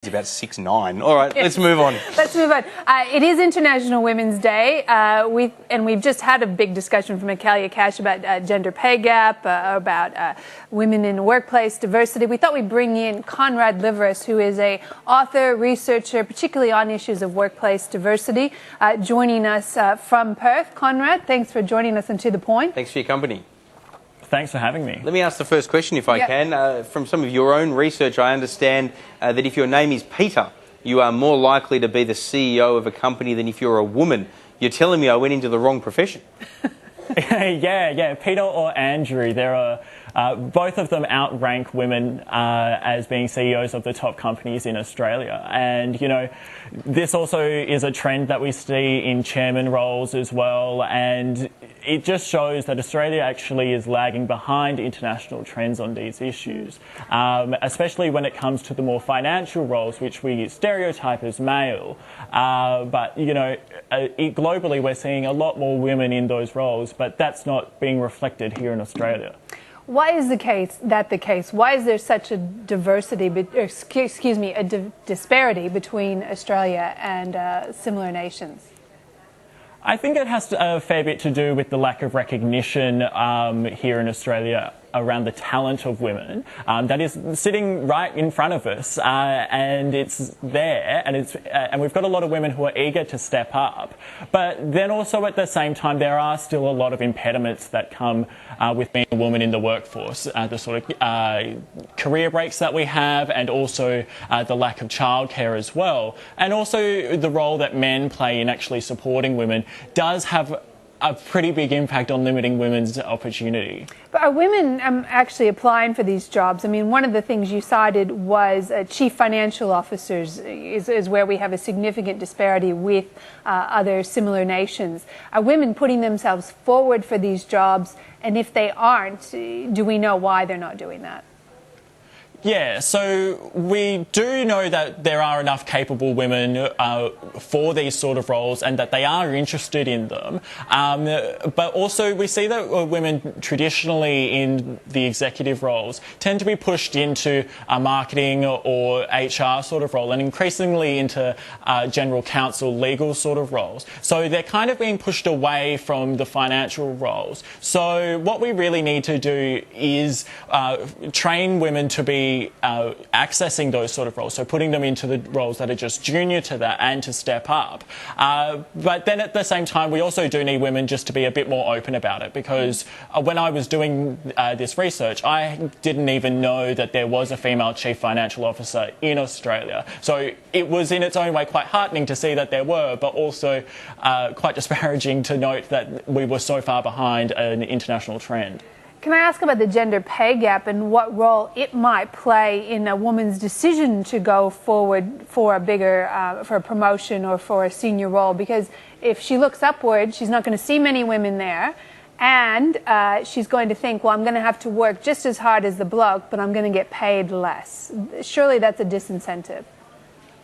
He's about 6'9". All right, let's move on. Let's move on. It is International Women's Day. We've just had a big discussion from Michaelia Cash about gender pay gap, about women in the workplace, diversity. We thought we'd bring in Conrad Liveris, who is an author, researcher, particularly on issues of workplace diversity, joining us from Perth. Conrad, thanks for joining us on To The Point. Thanks for your company. Thanks for having me. Let me ask the first question, if I can. From some of your own research, I understand that if your name is Peter, you are more likely to be the CEO of a company than if you're a woman. You're telling me I went into the wrong profession. Yeah. Peter or Andrew, there are both of them outrank women as being CEOs of the top companies in Australia. And, you know, this also is a trend that we see in chairman roles as well. And it just shows that Australia actually is lagging behind international trends on these issues, especially when it comes to the more financial roles, which we stereotype as male. But, you know, globally we're seeing a lot more women in those roles, but that's not being reflected here in Australia. Why is the case? Why is there such a diversity, disparity between Australia and similar nations? I think it has a fair bit to do with the lack of recognition here in Australia around the talent of women that is sitting right in front of us, and it's there, and we've got a lot of women who are eager to step up. But then also at the same time, there are still a lot of impediments that come with being a woman in the workforce, the sort of career breaks that we have, and also the lack of childcare as well, and also the role that men play in actually supporting women does have a pretty big impact on limiting women's opportunity. But are women actually applying for these jobs? I mean, one of the things you cited was chief financial officers is where we have a significant disparity with other similar nations. Are women putting themselves forward for these jobs? And if they aren't, do we know why they're not doing that? Yeah, so we do know that there are enough capable women for these sort of roles and that they are interested in them. But also we see that women traditionally in the executive roles tend to be pushed into a marketing or HR sort of role and increasingly into general counsel, legal sort of roles. So they're kind of being pushed away from the financial roles. So what we really need to do is train women to be accessing those sort of roles, so putting them into the roles that are just junior to that and to step up. But then at the same time, we also do need women just to be a bit more open about it, because when I was doing this research, I didn't even know that there was a female chief financial officer in Australia. So it was in its own way quite heartening to see that there were, but also quite disparaging to note that we were so far behind an international trend. Can I ask about the gender pay gap and what role it might play in a woman's decision to go forward for a bigger, for a promotion or for a senior role? Because if she looks upward, she's not going to see many women there, and she's going to think, well, I'm going to have to work just as hard as the bloke, but I'm going to get paid less. Surely that's a disincentive.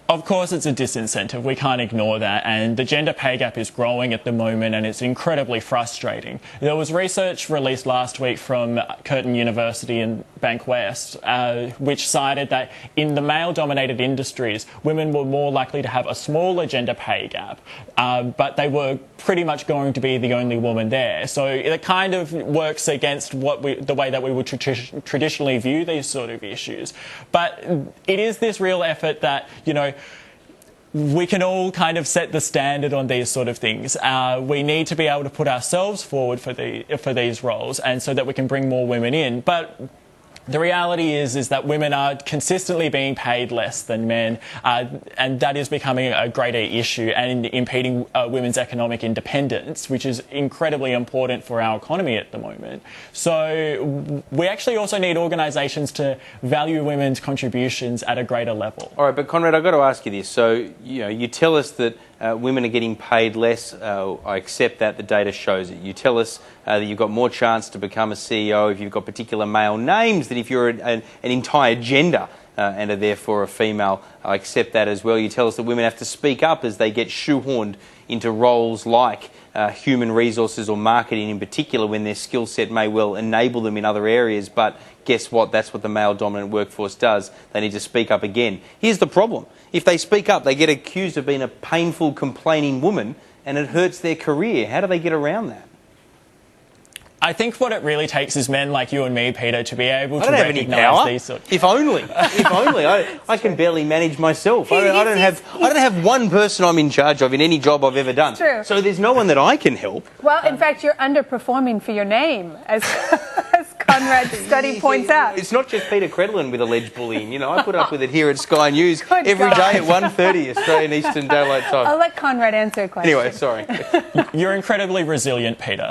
Of course it's a disincentive, we can't ignore that, and the gender pay gap is growing at the moment and it's incredibly frustrating. There was research released last week from Curtin University and Bankwest which cited that in the male-dominated industries, women were more likely to have a smaller gender pay gap, but they were pretty much going to be the only woman there. So it kind of works against the way that we would traditionally view these sort of issues. But it is this real effort that, you know, we can all kind of set the standard on these sort of things. We need to be able to put ourselves forward for these roles, and so that we can bring more women in. But the reality is that women are consistently being paid less than men, and that is becoming a greater issue and impeding women's economic independence, which is incredibly important for our economy at the moment. So we actually also need organisations to value women's contributions at a greater level. All right, but Conrad, I've got to ask you this. So, you know, you tell us that women are getting paid less. I accept that, the data shows it. You tell us that you've got more chance to become a CEO if you've got particular male names than if you're an entire gender. and are therefore a female. I accept that as well. You tell us that women have to speak up as they get shoehorned into roles like human resources or marketing in particular, when their skill set may well enable them in other areas. But guess what? That's what the male-dominant workforce does. They need to speak up again. Here's the problem. If they speak up, they get accused of being a painful, complaining woman, and it hurts their career. How do they get around that? I think what it really takes is men like you and me, Peter, to be able to I don't have any recognise power. these sorts. If only. If only. I can barely manage myself. I don't have one person I'm in charge of in any job I've ever done. True. So there's no one that I can help. Well, in fact, you're underperforming for your name, as Conrad's study points out. It's not just Peter Credlin with alleged bullying. You know, I put up with it here at Sky News Good every God. day at 1:30 Australian Eastern Daylight Time. I'll let Conrad answer a question. Anyway, sorry. You're incredibly resilient, Peter.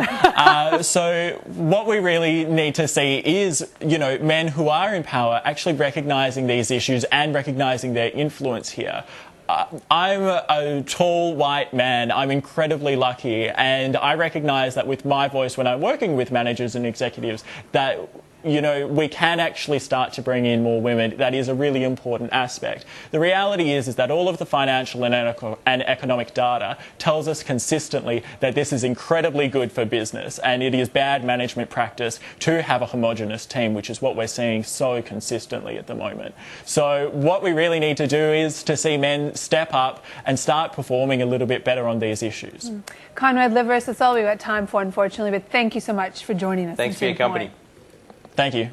So what we really need to see is, you know, men who are in power actually recognising these issues and recognising their influence here. I'm a tall white man. I'm incredibly lucky, and I recognise that with my voice when I'm working with managers and executives that, you know, we can actually start to bring in more women. That is a really important aspect. The reality is that all of the financial and economic data tells us consistently that this is incredibly good for business, and it is bad management practice to have a homogenous team, which is what we're seeing so consistently at the moment. So what we really need to do is to see men step up and start performing a little bit better on these issues. Conrad Liveris, that's all we've got time for, unfortunately, but thank you so much for joining us. Thanks for your company. Thank you.